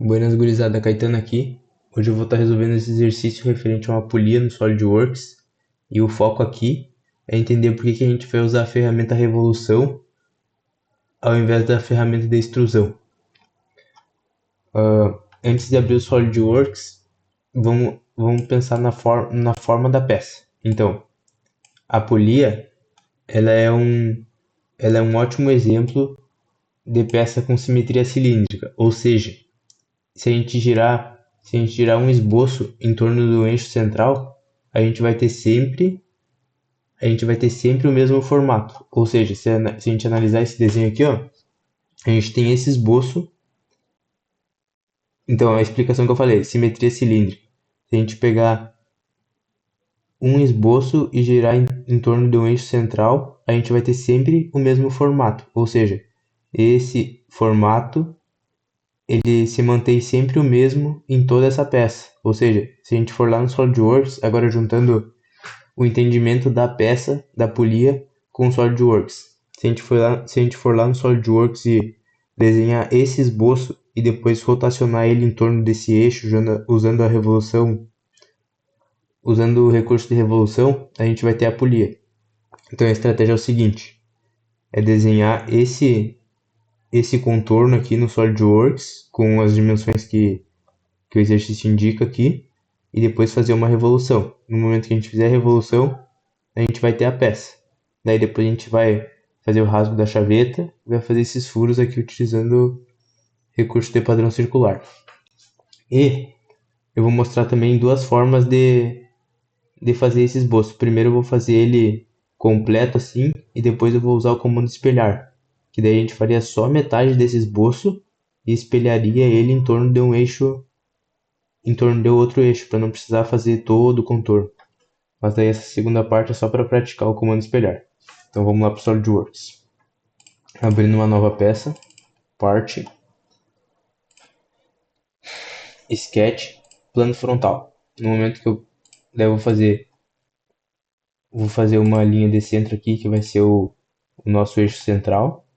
Buenas gurizada, Caetano aqui. Hoje eu vou estar resolvendo esse exercício referente a uma polia no SolidWorks. E o foco aqui é entender por que a gente vai usar a ferramenta revolução ao invés da ferramenta de extrusão. Antes de abrir o SolidWorks, vamos pensar na forma da peça. Então, a polia ela é um ótimo exemplo de peça com simetria cilíndrica, ou seja, se a gente girar um esboço em torno do eixo central, a gente vai ter sempre o mesmo formato. Ou seja, se a gente analisar esse desenho aqui, ó, a gente tem esse esboço. Então, a explicação que eu falei, simetria cilíndrica. Se a gente pegar um esboço e girar em torno de um eixo central, a gente vai ter sempre o mesmo formato. Ou seja, esse formato ele se mantém sempre o mesmo em toda essa peça. Ou seja, se a gente for lá no SolidWorks, agora juntando o entendimento da peça, da polia, com o SolidWorks. Se a gente for lá no SolidWorks e desenhar esse esboço e depois rotacionar ele em torno desse eixo, usando a revolução, usando o recurso de revolução, a gente vai ter a polia. Então a estratégia é o seguinte: é desenhar esse contorno aqui no SolidWorks com as dimensões que o exercício indica aqui e depois fazer uma revolução. No momento que a gente fizer a revolução, a gente vai ter a peça. Daí depois a gente vai fazer o rasgo da chaveta e vai fazer esses furos aqui utilizando recurso de padrão circular. E eu vou mostrar também duas formas de fazer esse esboço. Primeiro eu vou fazer ele completo assim e depois eu vou usar o comando espelhar, que daí a gente faria só metade desse esboço e espelharia ele em torno de um eixo, em torno de outro eixo, para não precisar fazer todo o contorno. Mas daí essa segunda parte é só para praticar o comando espelhar. Então vamos lá para o SolidWorks. Abrindo uma nova peça, parte, sketch, plano frontal. No momento que eu vou fazer uma linha de centro aqui que vai ser o nosso eixo central.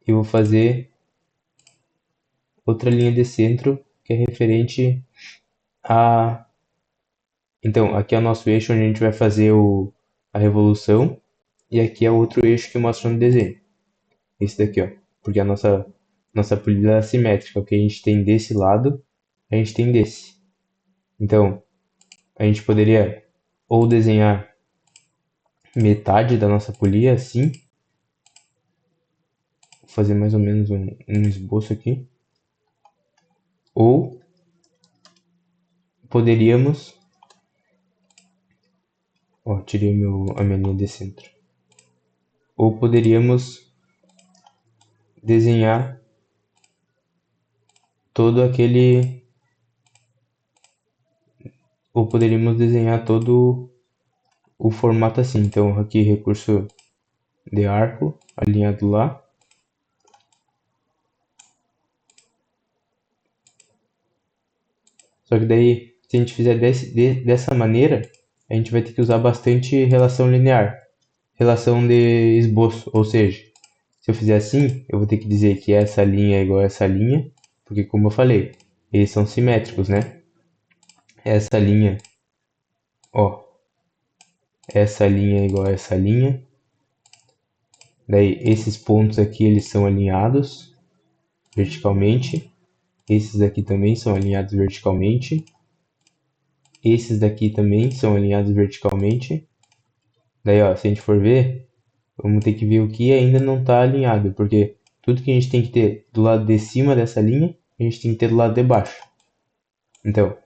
E vou fazer outra linha de centro que é referente a... Então, aqui é o nosso eixo onde a gente vai fazer a revolução. E aqui é outro eixo que mostra no desenho. Esse daqui, ó. Porque a nossa política é assimétrica. O que a gente tem desse lado, a gente tem desse. Então, a gente poderia ou desenhar metade da nossa polia assim. Vou fazer mais ou menos um esboço aqui. Ou poderíamos... Ó, tirei a minha linha de centro. Ou poderíamos desenhar todo aquele... Ou poderíamos desenhar todo o formato assim. Então, aqui recurso de arco, alinhado lá. Só que daí, se a gente fizer dessa maneira, a gente vai ter que usar bastante relação linear. Relação de esboço, ou seja, se eu fizer assim, eu vou ter que dizer que essa linha é igual a essa linha, porque como eu falei, eles são simétricos, né? Essa linha, ó, essa linha é igual a essa linha. Daí esses pontos aqui eles são alinhados verticalmente. Esses aqui também são alinhados verticalmente. Esses daqui também são alinhados verticalmente. Daí, ó, se a gente for ver, vamos ter que ver o que ainda não está alinhado, porque tudo que a gente tem que ter do lado de cima dessa linha, a gente tem que ter do lado de baixo. Então,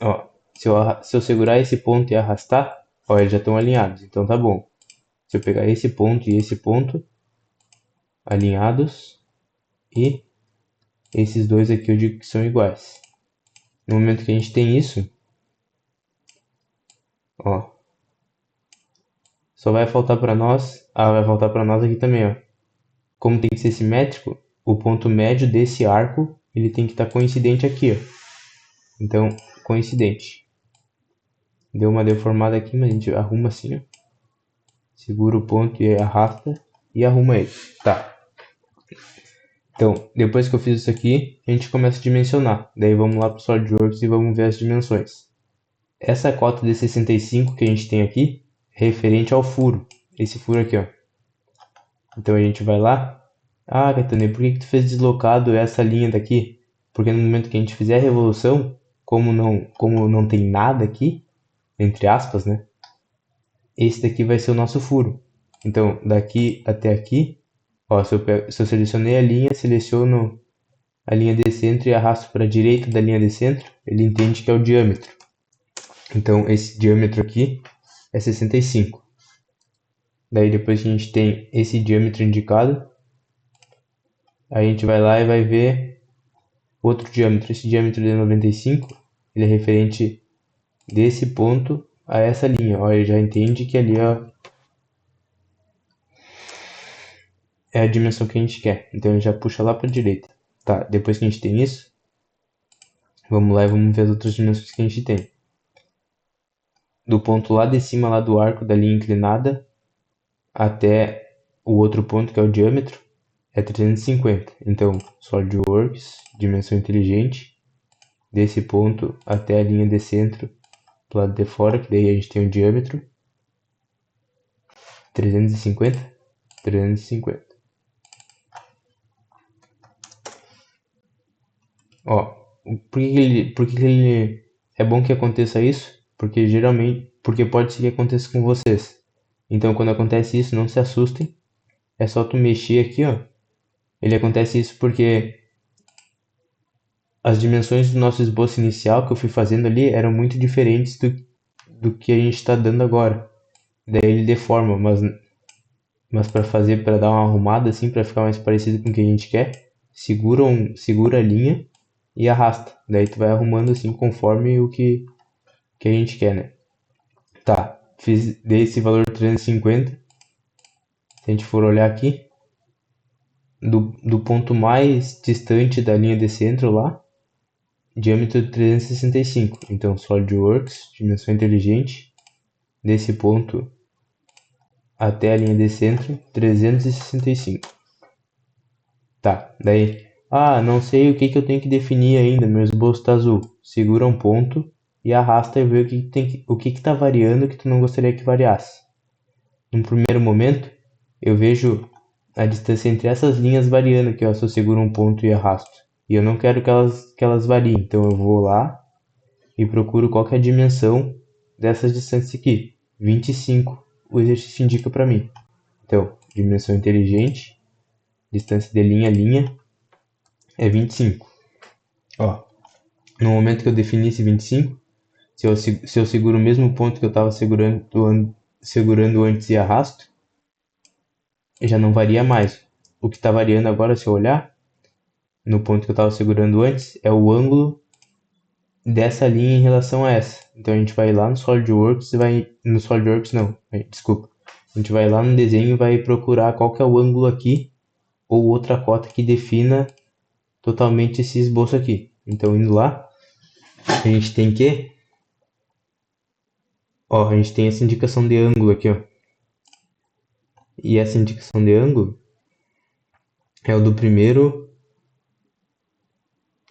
ó, se eu segurar esse ponto e arrastar, ó, eles já estão alinhados, então tá bom. Se eu pegar esse ponto e esse ponto, alinhados, e esses dois aqui eu digo que são iguais. No momento que a gente tem isso, ó, só vai faltar para nós, vai faltar para nós aqui também, ó. Como tem que ser simétrico, o ponto médio desse arco, ele tem que estar coincidente aqui, ó. Então, coincidente. Deu uma deformada aqui, mas a gente arruma assim, ó. Segura o ponto e arrasta e arruma ele. Tá. Então, depois que eu fiz isso aqui, a gente começa a dimensionar. Daí vamos lá para o SolidWorks e vamos ver as dimensões. Essa cota de 65 que a gente tem aqui é referente ao furo. Esse furo aqui, ó. Então a gente vai lá. Ah, Catane, por que tu fez deslocado essa linha daqui? Porque no momento que a gente fizer a revolução, como não tem nada aqui, entre aspas, né? Esse daqui vai ser o nosso furo. Então, daqui até aqui, ó, se eu selecionei a linha, seleciono a linha de centro e arrasto para a direita da linha de centro, ele entende que é o diâmetro. Então, esse diâmetro aqui é 65. Daí, depois que a gente tem esse diâmetro indicado, a gente vai lá e vai ver outro diâmetro. Esse diâmetro de 95, ele é referente desse ponto a essa linha. Ó, ele já entende que ali, ó, é a dimensão que a gente quer. Então ele já puxa lá para a direita. Tá, depois que a gente tem isso, vamos lá e vamos ver as outras dimensões que a gente tem. Do ponto lá de cima lá do arco da linha inclinada até o outro ponto que é o diâmetro é 350. Então, SolidWorks, dimensão inteligente, desse ponto até a linha de centro do lado de fora, que daí a gente tem o diâmetro 350, 350. Ó, por que ele é bom que aconteça isso? Porque pode ser que aconteça com vocês. Então, quando acontece isso, não se assustem. É só tu mexer aqui, ó. Ele acontece isso porque as dimensões do nosso esboço inicial que eu fui fazendo ali eram muito diferentes do que a gente está dando agora. Daí ele deforma, mas para fazer, para dar uma arrumada assim, para ficar mais parecido com o que a gente quer, segura a linha e arrasta. Daí tu vai arrumando assim conforme o que a gente quer, né? Tá, dei esse valor 350. Se a gente for olhar aqui, do ponto mais distante da linha de centro lá, diâmetro de 365. Então, SolidWorks, dimensão inteligente, desse ponto até a linha de centro, 365. Tá, daí, não sei o que que eu tenho que definir ainda, meu esboço tá azul. Segura um ponto e arrasta e vê o que tá variando que tu não gostaria que variasse. Num primeiro momento, eu vejo a distância entre essas linhas variando aqui, ó, se eu seguro um ponto e arrasto. E eu não quero que elas variem, então eu vou lá e procuro qual que é a dimensão dessas distâncias aqui. 25, o exercício indica para mim. Então, dimensão inteligente, distância de linha a linha é 25. Ó, no momento que eu defini esse 25, se eu seguro o mesmo ponto que eu estava segurando antes e arrasto, já não varia mais. O que está variando agora, se eu olhar, no ponto que eu estava segurando antes, é o ângulo dessa linha em relação a essa. Então a gente vai lá no SolidWorks e vai... No SolidWorks não, desculpa. A gente vai lá no desenho e vai procurar qual que é o ângulo aqui ou outra cota que defina totalmente esse esboço aqui. Então indo lá, a gente tem que... Ó, a gente tem essa indicação de ângulo aqui, ó. E essa indicação de ângulo é o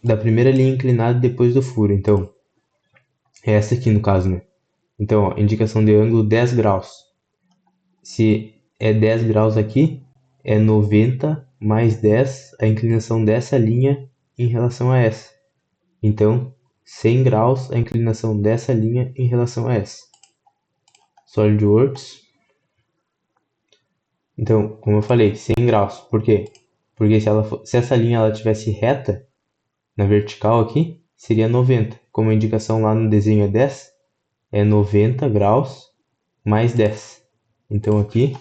da primeira linha inclinada depois do furo. Então, é essa aqui no caso, né? Então, ó, indicação de ângulo 10 graus. Se é 10 graus aqui, é 90 mais 10 a inclinação dessa linha em relação a essa. Então, 100 graus a inclinação dessa linha em relação a essa. SolidWorks. Então, como eu falei, 100 graus. Por quê? Porque se essa linha ela tivesse reta na vertical aqui, seria 90. Como a indicação lá no desenho é 10, é 90 graus mais 10. Então aqui,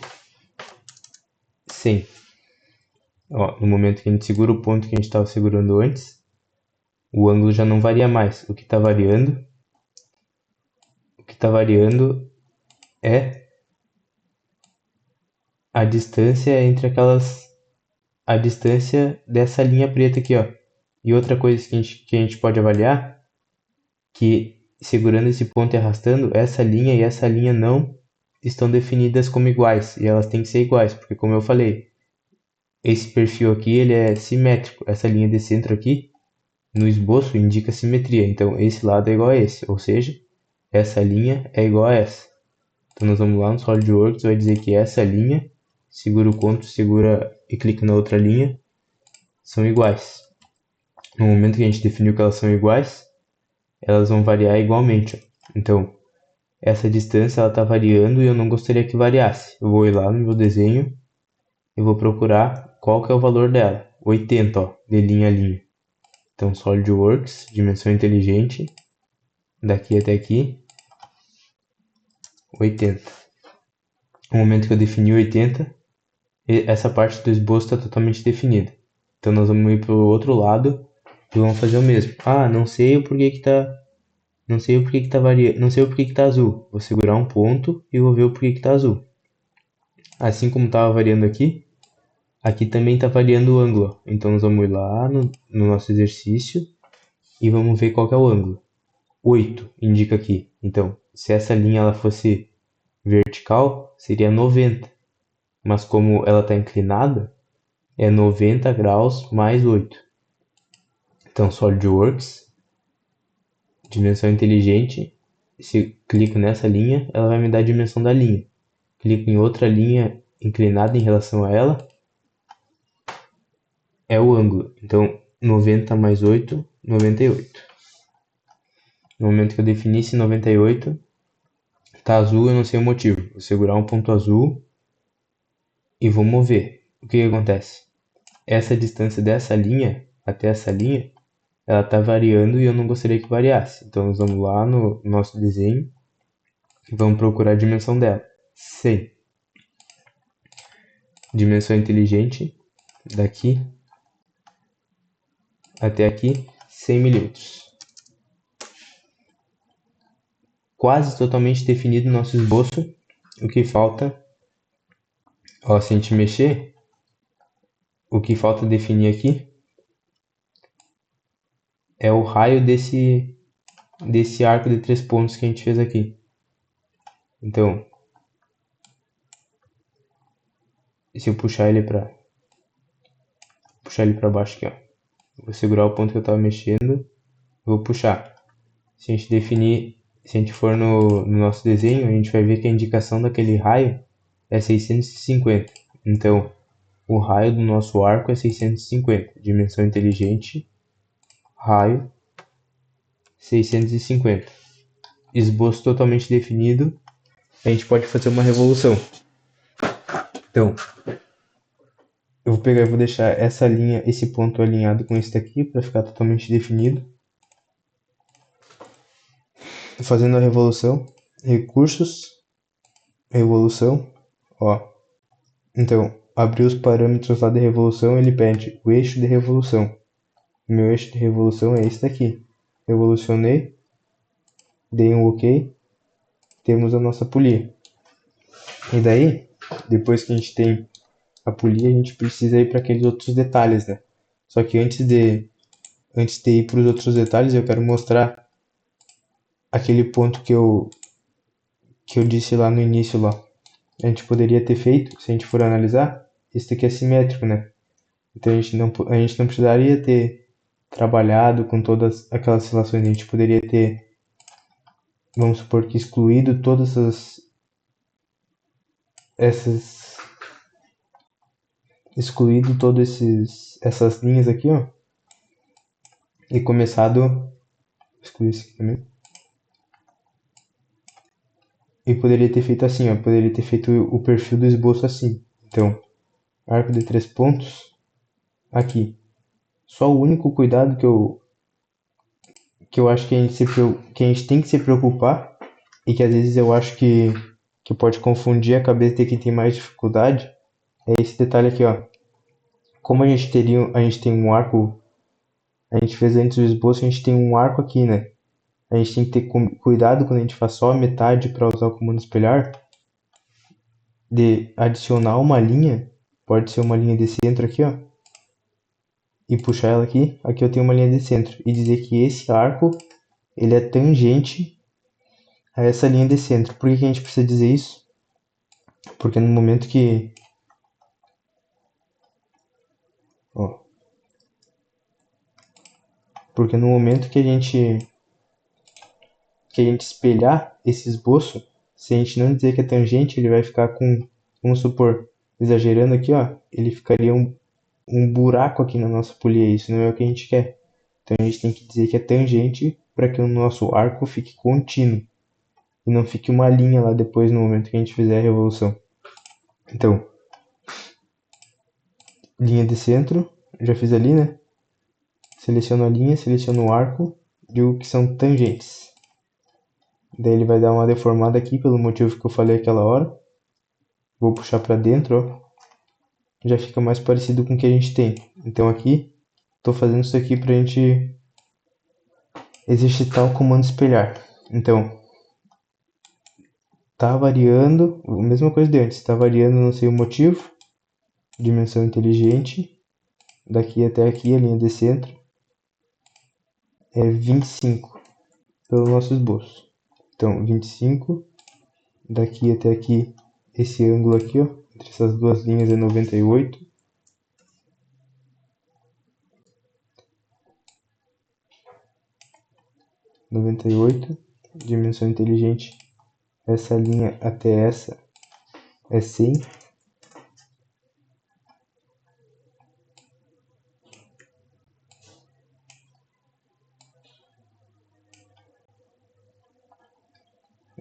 100. Ó, no momento que a gente segura o ponto que a gente estava segurando antes, o ângulo já não varia mais. O que está variando é a distância entre a distância dessa linha preta aqui, ó. E outra coisa que a gente pode avaliar, que segurando esse ponto e arrastando, essa linha e essa linha não estão definidas como iguais, e elas têm que ser iguais, porque como eu falei, esse perfil aqui ele é simétrico. Essa linha de centro aqui no esboço indica simetria. Então esse lado é igual a esse, ou seja, essa linha é igual a essa. Então nós vamos lá no SolidWorks, vai dizer que essa linha, segura o Ctrl, segura e clica na outra linha, são iguais. No momento que a gente definiu que elas são iguais, elas vão variar igualmente. Então, essa distância está variando e eu não gostaria que variasse. Eu vou ir lá no meu desenho e vou procurar qual que é o valor dela. 80, ó, de linha a linha. Então, SolidWorks, dimensão inteligente, daqui até aqui, 80. No momento que eu defini 80, essa parte do esboço está totalmente definida. Então, nós vamos ir para o outro lado e vamos fazer o mesmo. Ah, não sei o porquê que tá, não sei o porquê que tá variando, não sei o porquê que tá azul. Vou segurar um ponto e vou ver o porquê que tá azul. Assim como estava variando aqui, aqui também está variando o ângulo. Então nós vamos ir lá no nosso exercício e vamos ver qual que é o ângulo. 8 indica aqui. Então, se essa linha ela fosse vertical, seria 90. Mas como ela está inclinada, é 90 graus mais 8. Então, SolidWorks, dimensão inteligente. Se clico nessa linha, ela vai me dar a dimensão da linha. Clico em outra linha inclinada em relação a ela, é o ângulo. Então, 90 mais 8, 98. No momento que eu defini esse 98, tá azul, eu não sei o motivo. Vou segurar um ponto azul e vou mover. O que acontece? Essa distância dessa linha até essa linha, ela tá variando e eu não gostaria que variasse. Então, nós vamos lá no nosso desenho e vamos procurar a dimensão dela. 100. Dimensão inteligente, daqui até aqui, 100 milímetros. Quase totalmente definido o nosso esboço. O que falta, ó, se a gente mexer, o que falta definir aqui é o raio desse arco de 3 pontos que a gente fez aqui. Então, se eu puxar ele para baixo aqui, ó. Vou segurar o ponto que eu estava mexendo, vou puxar. Se a gente definir, se a gente for no nosso desenho, a gente vai ver que a indicação daquele raio é 650. Então, o raio do nosso arco é 650. Dimensão inteligente, raio 650. Esboço totalmente definido, a gente pode fazer uma revolução. Então, eu vou pegar e vou deixar essa linha, esse ponto alinhado com esse daqui para ficar totalmente definido. Fazendo a revolução, recursos, revolução, ó. Então, abrir os parâmetros lá de revolução, ele pede o eixo de revolução. O meu eixo de revolução é esse daqui. Revolucionei, dei um OK, temos a nossa polia. E daí, depois que a gente tem a polia, a gente precisa ir para aqueles outros detalhes, né? Só que antes de ir para os outros detalhes, eu quero mostrar aquele ponto que eu disse lá no início lá. A gente poderia ter feito, se a gente for analisar, esse aqui é simétrico, né? Então a gente não precisaria ter trabalhado com todas aquelas relações. A gente poderia ter, vamos supor que excluído todas excluído todas essas linhas aqui, ó, e começado excluir isso aqui também. E poderia ter feito assim, ó, poderia ter feito o perfil do esboço assim. Então, arco de 3 pontos aqui. Só o único cuidado que eu acho que que a gente tem que se preocupar e que às vezes eu acho que pode confundir a cabeça de quem tem mais dificuldade é esse detalhe aqui, ó. Como a gente tem um arco, a gente fez antes do esboço, a gente tem um arco aqui, né? A gente tem que ter cuidado quando a gente faz só a metade para usar o comando espelhar, de adicionar uma linha, pode ser uma linha de centro aqui, ó, e puxar ela aqui. Aqui eu tenho uma linha de centro e dizer que esse arco ele é tangente a essa linha de centro. Por que a gente precisa dizer isso? Porque no momento que Ó. Porque no momento que a gente espelhar esse esboço, se a gente não dizer que é tangente, ele vai ficar com, vamos supor, exagerando aqui, ó, ele ficaria um buraco aqui na nossa polia, isso não é o que a gente quer. Então a gente tem que dizer que é tangente para que o nosso arco fique contínuo e não fique uma linha lá depois no momento que a gente fizer a revolução. Então, linha de centro, já fiz ali, né? Seleciono a linha, seleciono o arco, digo que são tangentes. Daí ele vai dar uma deformada aqui pelo motivo que eu falei aquela hora. Vou puxar para dentro, ó. Já fica mais parecido com o que a gente tem. Então aqui, estou fazendo isso aqui para a gente exercitar o comando espelhar. Então, tá variando, a mesma coisa de antes, tá variando, não sei o motivo. Dimensão inteligente. Daqui até aqui, a linha de centro, é 25 pelo nosso esboço. Então, 25, daqui até aqui, esse ângulo aqui, ó, entre essas duas linhas é 98. 98, dimensão inteligente, essa linha até essa é 100.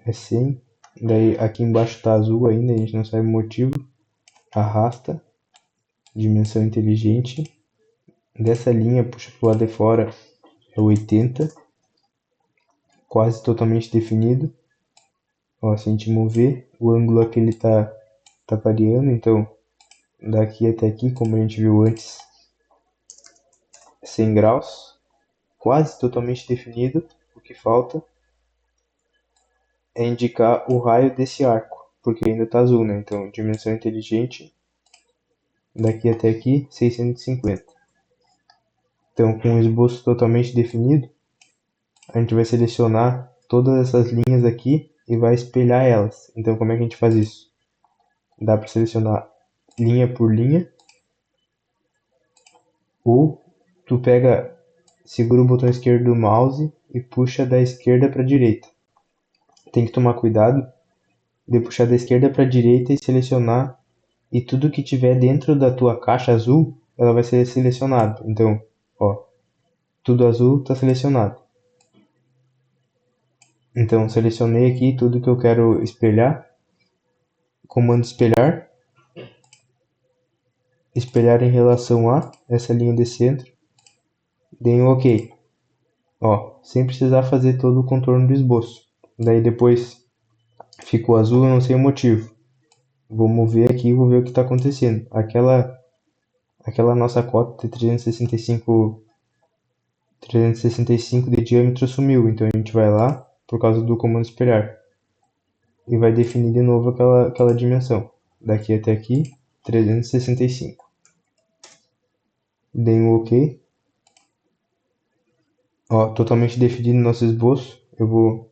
É 100. Daí aqui embaixo tá azul ainda, a gente não sabe o motivo. Arrasta, dimensão inteligente. Dessa linha, puxa pro lado de fora, é 80. Quase totalmente definido. Ó, se a gente mover, o ângulo aqui ele tá variando, então daqui até aqui, como a gente viu antes, 100 graus. Quase totalmente definido. O que falta é indicar o raio desse arco, porque ainda está azul, né? Então, dimensão inteligente, daqui até aqui, 650. Então, com o esboço totalmente definido, a gente vai selecionar todas essas linhas aqui e vai espelhar elas. Então, como é que a gente faz isso? Dá para selecionar linha por linha, ou tu pega, segura o botão esquerdo do mouse e puxa da esquerda para a direita. Tem que tomar cuidado de puxar da esquerda para a direita e selecionar, e tudo que tiver dentro da tua caixa azul, ela vai ser selecionado. Então, ó, tudo azul está selecionado. Então, selecionei aqui tudo que eu quero espelhar. Comando espelhar. Espelhar em relação a essa linha de centro. Dei um OK. Ó, sem precisar fazer todo o contorno do esboço. Daí depois ficou azul, eu não sei o motivo. Vou mover aqui e vou ver o que está acontecendo. Aquela nossa cota de 365 de diâmetro sumiu, então a gente vai lá por causa do comando espelhar e vai definir de novo aquela dimensão. Daqui até aqui, 365. Dei um OK. Ó, totalmente definido nosso esboço. Eu vou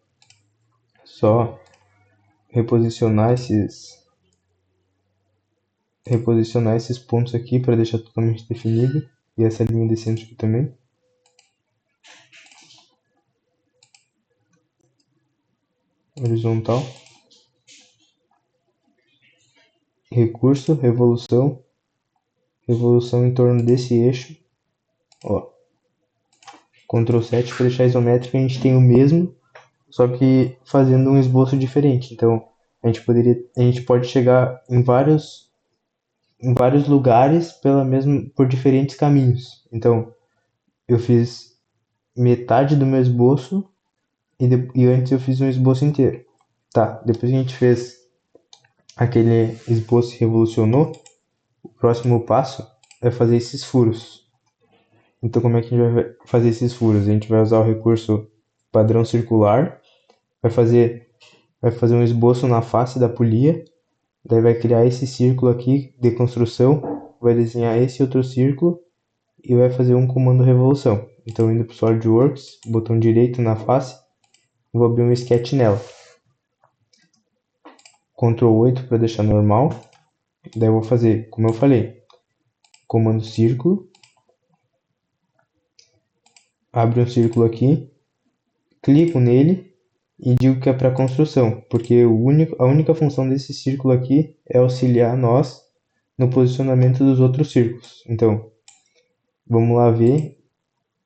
só reposicionar esses pontos aqui para deixar totalmente definido, e essa linha de centro aqui também. Horizontal. Recurso, revolução em torno desse eixo. Ó, Ctrl 7 para deixar isométrico, a gente tem o mesmo, só que fazendo um esboço diferente. Então, a gente pode chegar em vários lugares por diferentes caminhos. Então, eu fiz metade do meu esboço e antes eu fiz um esboço inteiro. Tá, depois que a gente fez aquele esboço e revolucionou, o próximo passo é fazer esses furos. Então, como é que a gente vai fazer esses furos? A gente vai usar o recurso padrão circular, vai fazer um esboço na face da polia, daí vai criar esse círculo aqui de construção, vai desenhar esse outro círculo e vai fazer um comando revolução. Então, indo para o SolidWorks, botão direito na face, vou abrir um sketch nela. Ctrl 8 para deixar normal, daí eu vou fazer, como eu falei, comando círculo, abro um círculo aqui, clico nele e digo que é para construção, porque a única função desse círculo aqui é auxiliar nós no posicionamento dos outros círculos. Então, vamos lá ver,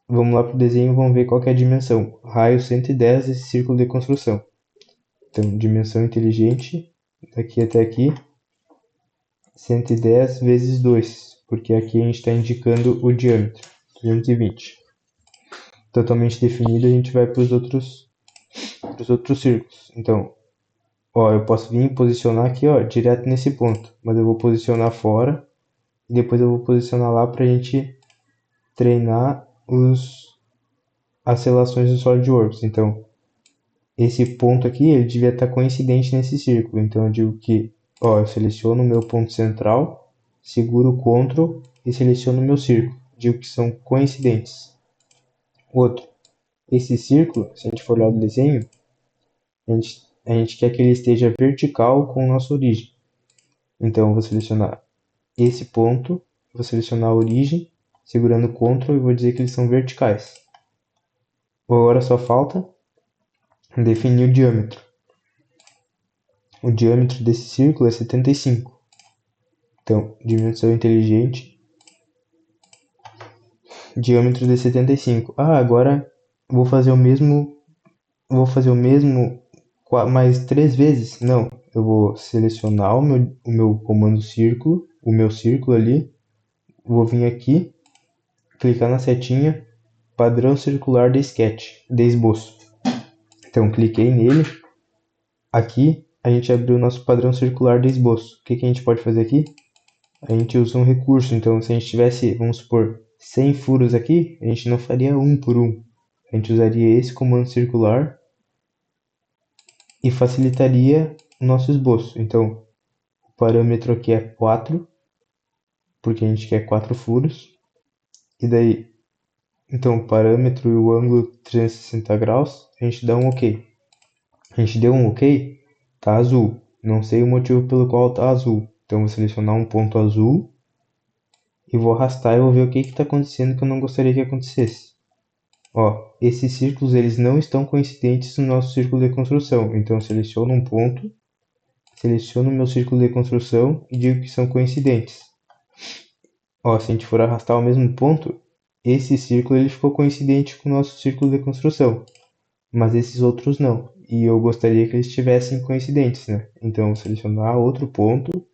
vamos lá para o desenho e vamos ver qual que é a dimensão. Raio 110 desse círculo de construção. Então, dimensão inteligente, daqui até aqui, 110 vezes 2, porque aqui a gente está indicando o diâmetro, 220. Totalmente definido, a gente vai para os outros círculos. Então, ó, eu posso vir posicionar aqui, ó, direto nesse ponto, mas eu vou posicionar fora e depois eu vou posicionar lá para a gente treinar as relações do SolidWorks. Então, esse ponto aqui, ele devia estar coincidente nesse círculo. Então, eu digo que, ó, eu seleciono o meu ponto central, seguro o Ctrl e seleciono o meu círculo. Digo que são coincidentes. Outro, esse círculo, se a gente for lá no desenho, a gente quer que ele esteja vertical com a nossa origem. Então, eu vou selecionar esse ponto, vou selecionar a origem, segurando o Ctrl e vou dizer que eles são verticais. Agora só falta definir o diâmetro. O diâmetro desse círculo é 75. Então, dimensão inteligente, diâmetro de 75. Ah, agora vou fazer o mesmo mais 3 vezes? Não, eu vou selecionar o meu comando círculo, o meu círculo ali, vou vir aqui, clicar na setinha, padrão circular de sketch, de esboço. Então, cliquei nele, aqui a gente abriu o nosso padrão circular de esboço. O que a gente pode fazer aqui? A gente usa um recurso, então se a gente tivesse, vamos supor, 100 furos aqui, a gente não faria um por um. A gente usaria esse comando circular e facilitaria o nosso esboço. Então, o parâmetro aqui é 4, porque a gente quer 4 furos. E daí, então o parâmetro e o ângulo 360 graus, a gente dá um OK. A gente deu um OK, tá azul. Não sei o motivo pelo qual tá azul. Então, vou selecionar um ponto azul e vou arrastar e vou ver o que está acontecendo que eu não gostaria que acontecesse. Ó, esses círculos eles não estão coincidentes no nosso círculo de construção. Então, eu seleciono um ponto, seleciono o meu círculo de construção e digo que são coincidentes. Ó, se a gente for arrastar ao mesmo ponto, esse círculo ele ficou coincidente com o nosso círculo de construção, mas esses outros não. E eu gostaria que eles estivessem coincidentes, né? Então, eu vou selecionar outro ponto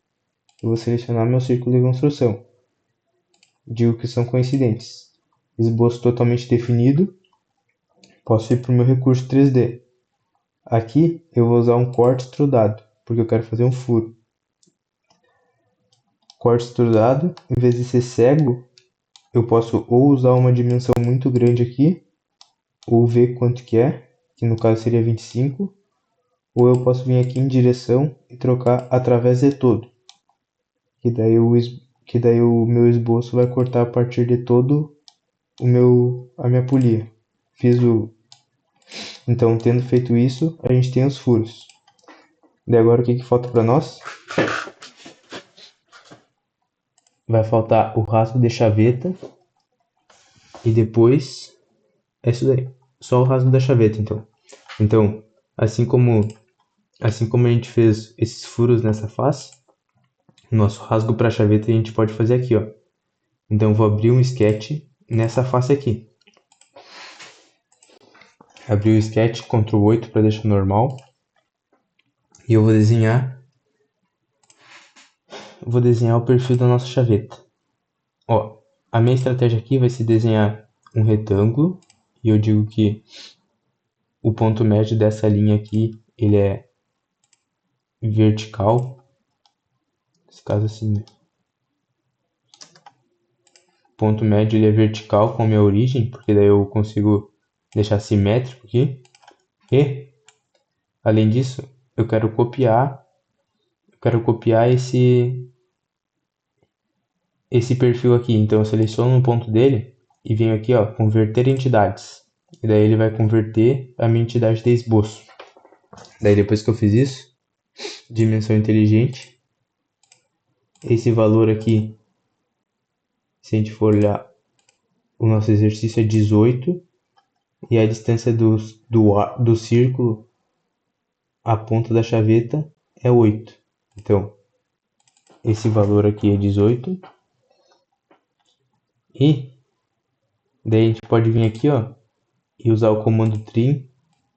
e vou selecionar meu círculo de construção. Digo que são coincidentes. Esboço totalmente definido. Posso ir para o meu recurso 3D. Aqui eu vou usar um corte extrudado, porque eu quero fazer um furo. Corte extrudado, em vez de ser cego, eu posso ou usar uma dimensão muito grande aqui, ou ver quanto que é, que no caso seria 25, ou eu posso vir aqui em direção e trocar através de todo, que daí o meu esboço vai cortar a partir de todo a minha polia. Então, tendo feito isso, a gente tem os furos. E agora o que falta para nós? Vai faltar o rasgo de chaveta e depois é isso daí. Só o rasgo da chaveta, então. Então, assim como a gente fez esses furos nessa face, o nosso rasgo para a chaveta a gente pode fazer aqui, ó. Então, eu vou abrir um sketch nessa face aqui. Abri o sketch, Ctrl 8 para deixar normal. E eu vou desenhar o perfil da nossa chaveta. Ó, a minha estratégia aqui vai ser desenhar um retângulo. E eu digo que o ponto médio dessa linha aqui, ele é vertical. Nesse caso assim, né? O ponto médio ele é vertical com a minha origem, porque daí eu consigo deixar simétrico aqui. E, além disso, eu quero copiar esse perfil aqui. Então eu seleciono um ponto dele e venho aqui, ó, converter entidades. E daí ele vai converter a minha entidade de esboço. Daí depois que eu fiz isso, dimensão inteligente, esse valor aqui se a gente for olhar, o nosso exercício é 18 e a distância do círculo à ponta da chaveta é 8. Então, esse valor aqui é 18. E daí a gente pode vir aqui, ó, e usar o comando trim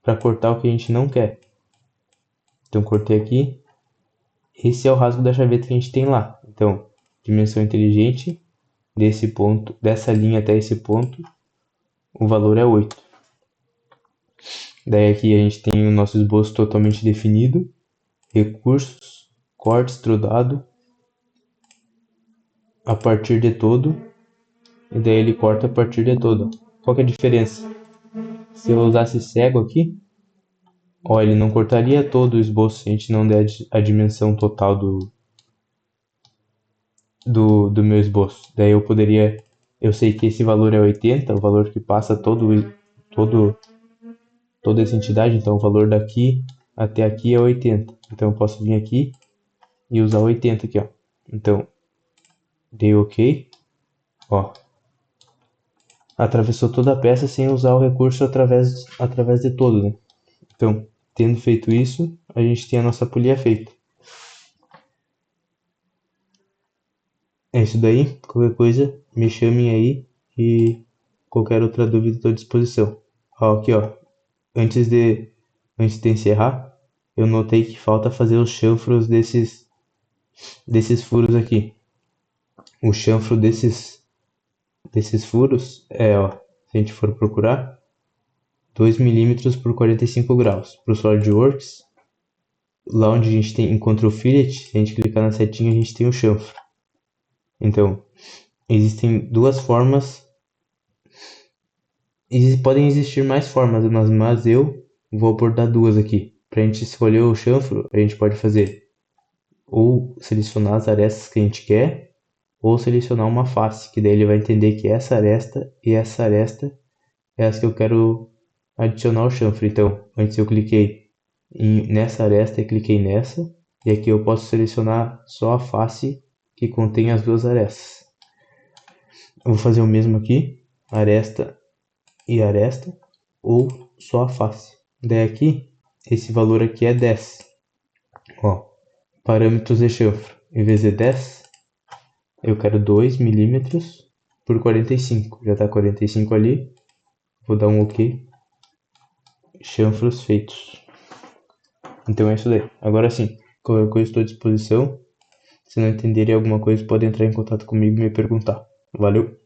para cortar o que a gente não quer. Então, cortei aqui. Esse é o rasgo da chaveta que a gente tem lá. Então, dimensão inteligente, desse ponto, dessa linha até esse ponto, o valor é 8. Daí aqui a gente tem o nosso esboço totalmente definido, recursos, corte extrudado, a partir de todo, e daí ele corta a partir de todo. Qual que é a diferença? Se eu usasse cego aqui, ó, ele não cortaria todo o esboço se a gente não der a dimensão total do meu esboço. Daí eu sei que esse valor é 80, o valor que passa todo, toda essa entidade, então o valor daqui até aqui é 80. Então eu posso vir aqui e usar 80 aqui, ó. Então, dei OK, ó. Atravessou toda a peça sem usar o recurso através de todo, né? Então, tendo feito isso, a gente tem a nossa polia feita. É isso daí. Qualquer coisa, me chamem aí e qualquer outra dúvida estou à disposição. Ó, aqui, ó. Antes de encerrar, eu notei que falta fazer os chanfros desses furos aqui. O chanfro desses furos é, ó, se a gente for procurar, 2 milímetros por 45 graus. Para o SolidWorks, lá onde a gente encontra o fillet, se a gente clicar na setinha, a gente tem o chanfro. Então, existem duas formas. Podem existir mais formas, mas eu vou abordar duas aqui. Para a gente escolher o chanfro, a gente pode fazer ou selecionar as arestas que a gente quer, ou selecionar uma face, que daí ele vai entender que essa aresta e essa aresta é as que eu quero adicionar ao chanfro. Então, antes eu cliquei nessa aresta e cliquei nessa, e aqui eu posso selecionar só a face que contém as duas arestas. Eu vou fazer o mesmo aqui, aresta e aresta, ou só a face. Daí aqui, esse valor aqui é 10. Ó, parâmetros de chanfro, em vez de 10, eu quero 2 milímetros por 45. Já está 45 ali, vou dar um OK. Chanfros feitos. Então é isso daí. Agora sim, qualquer coisa estou à disposição. Se não entenderem alguma coisa, pode entrar em contato comigo e me perguntar. Valeu!